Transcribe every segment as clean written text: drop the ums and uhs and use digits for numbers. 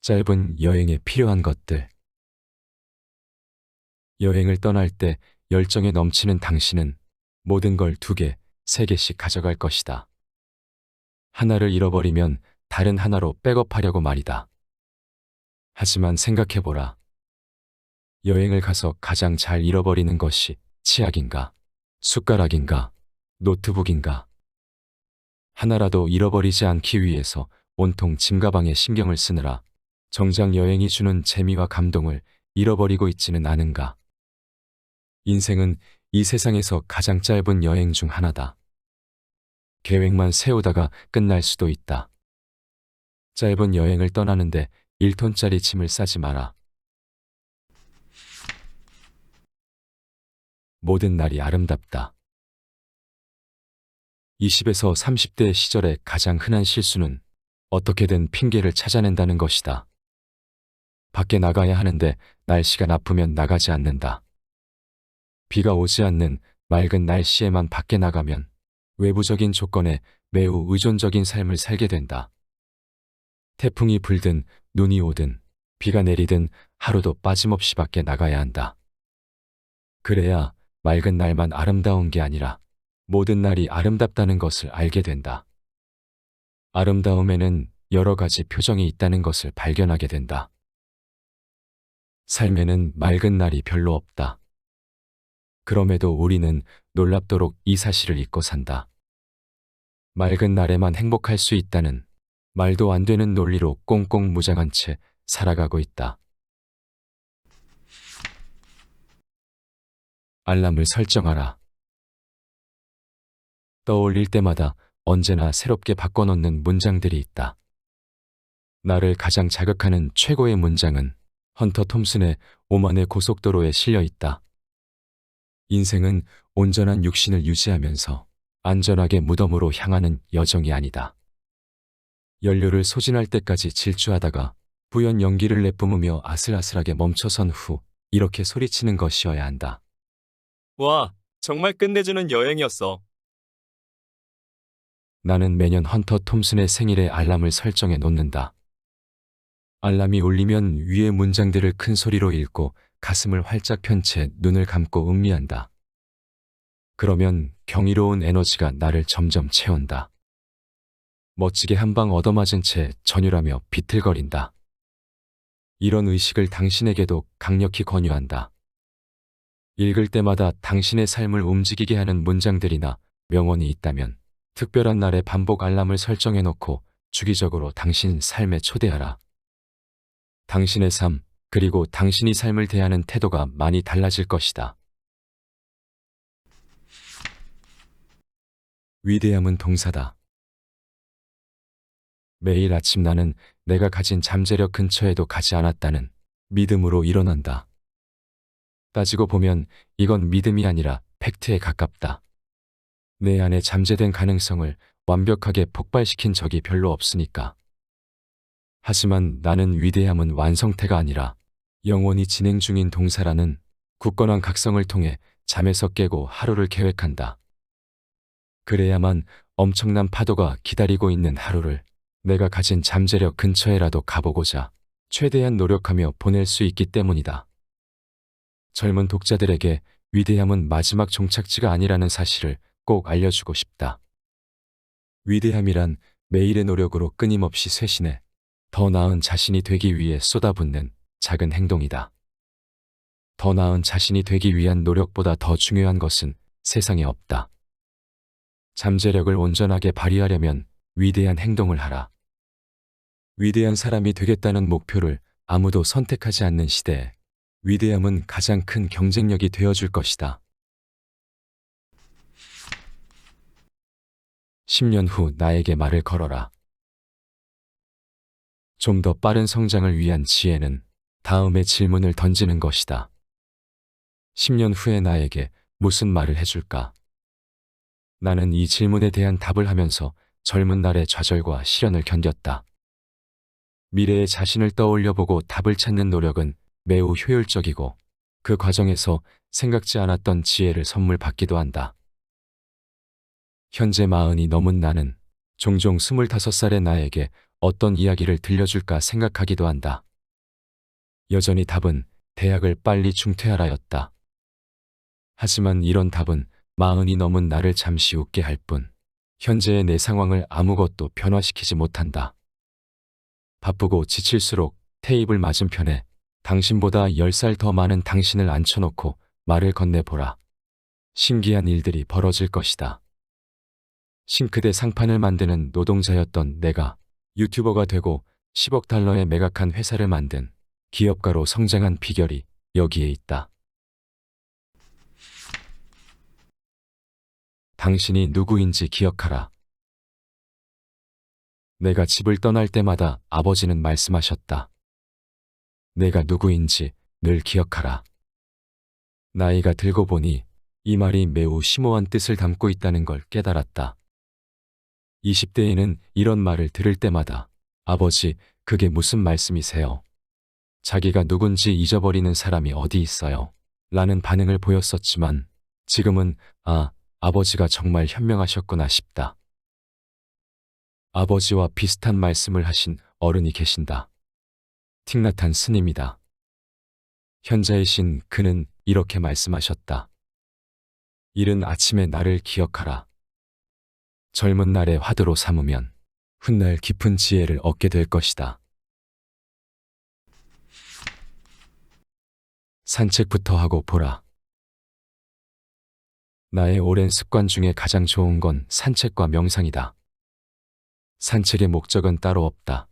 짧은 여행에 필요한 것들. 여행을 떠날 때 열정에 넘치는 당신은 모든 걸 2개, 3개씩 가져갈 것이다. 하나를 잃어버리면 다른 하나로 백업하려고 말이다. 하지만 생각해보라. 여행을 가서 가장 잘 잃어버리는 것이 치약인가, 숟가락인가, 노트북인가. 하나라도 잃어버리지 않기 위해서 온통 짐가방에 신경을 쓰느라 정작 여행이 주는 재미와 감동을 잃어버리고 있지는 않은가. 인생은 이 세상에서 가장 짧은 여행 중 하나다. 계획만 세우다가 끝날 수도 있다. 짧은 여행을 떠나는데 1톤짜리 짐을 싸지 마라. 모든 날이 아름답다. 20에서 30대 시절의 가장 흔한 실수는 어떻게든 핑계를 찾아낸다는 것이다. 밖에 나가야 하는데 날씨가 나쁘면 나가지 않는다. 비가 오지 않는 맑은 날씨에만 밖에 나가면 외부적인 조건에 매우 의존적인 삶을 살게 된다. 태풍이 불든 눈이 오든 비가 내리든 하루도 빠짐없이 밖에 나가야 한다. 그래야 맑은 날만 아름다운 게 아니라 모든 날이 아름답다는 것을 알게 된다. 아름다움에는 여러 가지 표정이 있다는 것을 발견하게 된다. 삶에는 맑은 날이 별로 없다. 그럼에도 우리는 놀랍도록 이 사실을 잊고 산다. 맑은 날에만 행복할 수 있다는 말도 안 되는 논리로 꽁꽁 무장한 채 살아가고 있다. 알람을 설정하라. 떠올릴 때마다 언제나 새롭게 바꿔놓는 문장들이 있다. 나를 가장 자극하는 최고의 문장은 헌터 톰슨의 오만의 고속도로에 실려 있다. 인생은 온전한 육신을 유지하면서 안전하게 무덤으로 향하는 여정이 아니다. 연료를 소진할 때까지 질주하다가 부연 연기를 내뿜으며 아슬아슬하게 멈춰선 후 이렇게 소리치는 것이어야 한다. 와, 정말 끝내주는 여행이었어. 나는 매년 헌터 톰슨의 생일에 알람을 설정해 놓는다. 알람이 울리면 위의 문장들을 큰 소리로 읽고 가슴을 활짝 편 채 눈을 감고 음미한다. 그러면 경이로운 에너지가 나를 점점 채운다. 멋지게 한 방 얻어맞은 채 전율하며 비틀거린다. 이런 의식을 당신에게도 강력히 권유한다. 읽을 때마다 당신의 삶을 움직이게 하는 문장들이나 명언이 있다면 특별한 날에 반복 알람을 설정해놓고 주기적으로 당신 삶에 초대하라. 당신의 삶, 그리고 당신이 삶을 대하는 태도가 많이 달라질 것이다. 위대함은 동사다. 매일 아침 나는 내가 가진 잠재력 근처에도 가지 않았다는 믿음으로 일어난다. 따지고 보면 이건 믿음이 아니라 팩트에 가깝다. 내 안에 잠재된 가능성을 완벽하게 폭발시킨 적이 별로 없으니까. 하지만 나는 위대함은 완성태가 아니라 영원히 진행 중인 동사라는 굳건한 각성을 통해 잠에서 깨고 하루를 계획한다. 그래야만 엄청난 파도가 기다리고 있는 하루를 내가 가진 잠재력 근처에라도 가보고자 최대한 노력하며 보낼 수 있기 때문이다. 젊은 독자들에게 위대함은 마지막 종착지가 아니라는 사실을 꼭 알려주고 싶다. 위대함이란 매일의 노력으로 끊임없이 쇄신해 더 나은 자신이 되기 위해 쏟아붓는 작은 행동이다. 더 나은 자신이 되기 위한 노력보다 더 중요한 것은 세상에 없다. 잠재력을 온전하게 발휘하려면 위대한 행동을 하라. 위대한 사람이 되겠다는 목표를 아무도 선택하지 않는 시대에 위대함은 가장 큰 경쟁력이 되어줄 것이다. 10년 후 나에게 말을 걸어라. 좀 더 빠른 성장을 위한 지혜는 다음의 질문을 던지는 것이다. 10년 후의 나에게 무슨 말을 해줄까? 나는 이 질문에 대한 답을 하면서 젊은 날의 좌절과 시련을 견뎠다. 미래의 자신을 떠올려보고 답을 찾는 노력은 매우 효율적이고 그 과정에서 생각지 않았던 지혜를 선물 받기도 한다. 현재 40이 넘은 나는 종종 25살의 나에게 어떤 이야기를 들려줄까 생각하기도 한다. 여전히 답은 대학을 빨리 중퇴하라였다. 하지만 이런 답은 40이 넘은 나를 잠시 웃게 할 뿐, 현재의 내 상황을 아무것도 변화시키지 못한다. 바쁘고 지칠수록 테이블 맞은편에 당신보다 10살 더 많은 당신을 앉혀놓고 말을 건네보라. 신기한 일들이 벌어질 것이다. 싱크대 상판을 만드는 노동자였던 내가 유튜버가 되고 10억 달러에 매각한 회사를 만든 기업가로 성장한 비결이 여기에 있다. 당신이 누구인지 기억하라. 내가 집을 떠날 때마다 아버지는 말씀하셨다. 내가 누구인지 늘 기억하라. 나이가 들고 보니 이 말이 매우 심오한 뜻을 담고 있다는 걸 깨달았다. 20대에는 이런 말을 들을 때마다 아버지, 그게 무슨 말씀이세요? 자기가 누군지 잊어버리는 사람이 어디 있어요? 라는 반응을 보였었지만 지금은 아버지가 정말 현명하셨구나 싶다. 아버지와 비슷한 말씀을 하신 어른이 계신다. 틱나탄 스님이다. 현자이신 그는 이렇게 말씀하셨다. 이른 아침에 나를 기억하라. 젊은 날의 화두로 삼으면 훗날 깊은 지혜를 얻게 될 것이다. 산책부터 하고 보라. 나의 오랜 습관 중에 가장 좋은 건 산책과 명상이다. 산책의 목적은 따로 없다.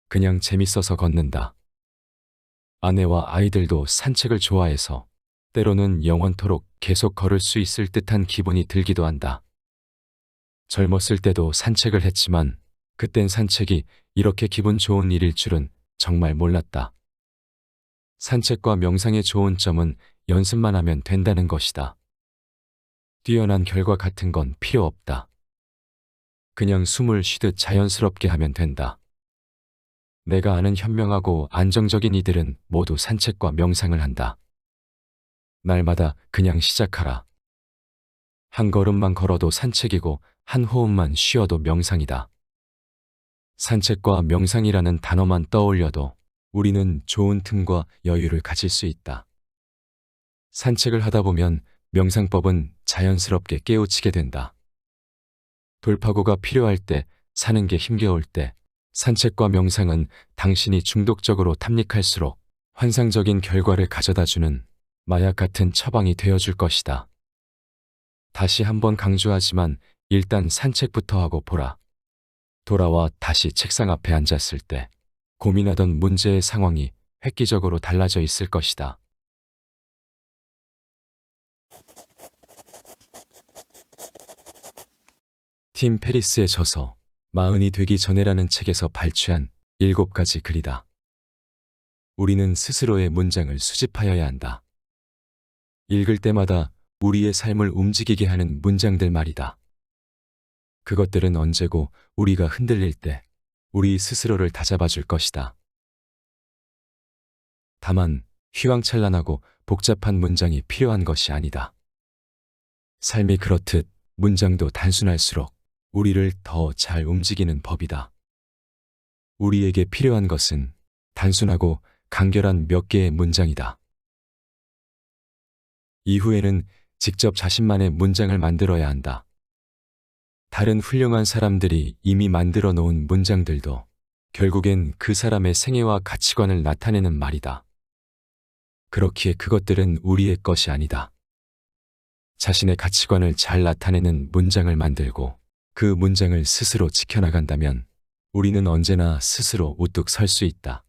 그냥 재밌어서 걷는다. 아내와 아이들도 산책을 좋아해서 때로는 영원토록 계속 걸을 수 있을 듯한 기분이 들기도 한다. 젊었을 때도 산책을 했지만 그땐 산책이 이렇게 기분 좋은 일일 줄은 정말 몰랐다. 산책과 명상의 좋은 점은 연습만 하면 된다는 것이다. 뛰어난 결과 같은 건 필요 없다. 그냥 숨을 쉬듯 자연스럽게 하면 된다. 내가 아는 현명하고 안정적인 이들은 모두 산책과 명상을 한다. 날마다 그냥 시작하라. 한 걸음만 걸어도 산책이고 한 호흡만 쉬어도 명상이다. 산책과 명상이라는 단어만 떠올려도 우리는 좋은 틈과 여유를 가질 수 있다. 산책을 하다 보면 명상법은 자연스럽게 깨우치게 된다. 돌파구가 필요할 때, 사는 게 힘겨울 때, 산책과 명상은 당신이 중독적으로 탐닉할수록 환상적인 결과를 가져다주는 마약 같은 처방이 되어줄 것이다. 다시 한번 강조하지만 일단 산책부터 하고 보라. 돌아와 다시 책상 앞에 앉았을 때 고민하던 문제의 상황이 획기적으로 달라져 있을 것이다. 팀 페리스의 저서 40이 되기 전에라는 책에서 발췌한 7가지 글이다. 우리는 스스로의 문장을 수집하여야 한다. 읽을 때마다 우리의 삶을 움직이게 하는 문장들 말이다. 그것들은 언제고 우리가 흔들릴 때 우리 스스로를 다잡아 줄 것이다. 다만 휘황찬란하고 복잡한 문장이 필요한 것이 아니다. 삶이 그렇듯 문장도 단순할수록 우리를 더 잘 움직이는 법이다. 우리에게 필요한 것은 단순하고 간결한 몇 개의 문장이다. 이후에는 직접 자신만의 문장을 만들어야 한다. 다른 훌륭한 사람들이 이미 만들어 놓은 문장들도 결국엔 그 사람의 생애와 가치관을 나타내는 말이다. 그렇기에 그것들은 우리의 것이 아니다. 자신의 가치관을 잘 나타내는 문장을 만들고 그 문장을 스스로 지켜나간다면 우리는 언제나 스스로 우뚝 설 수 있다.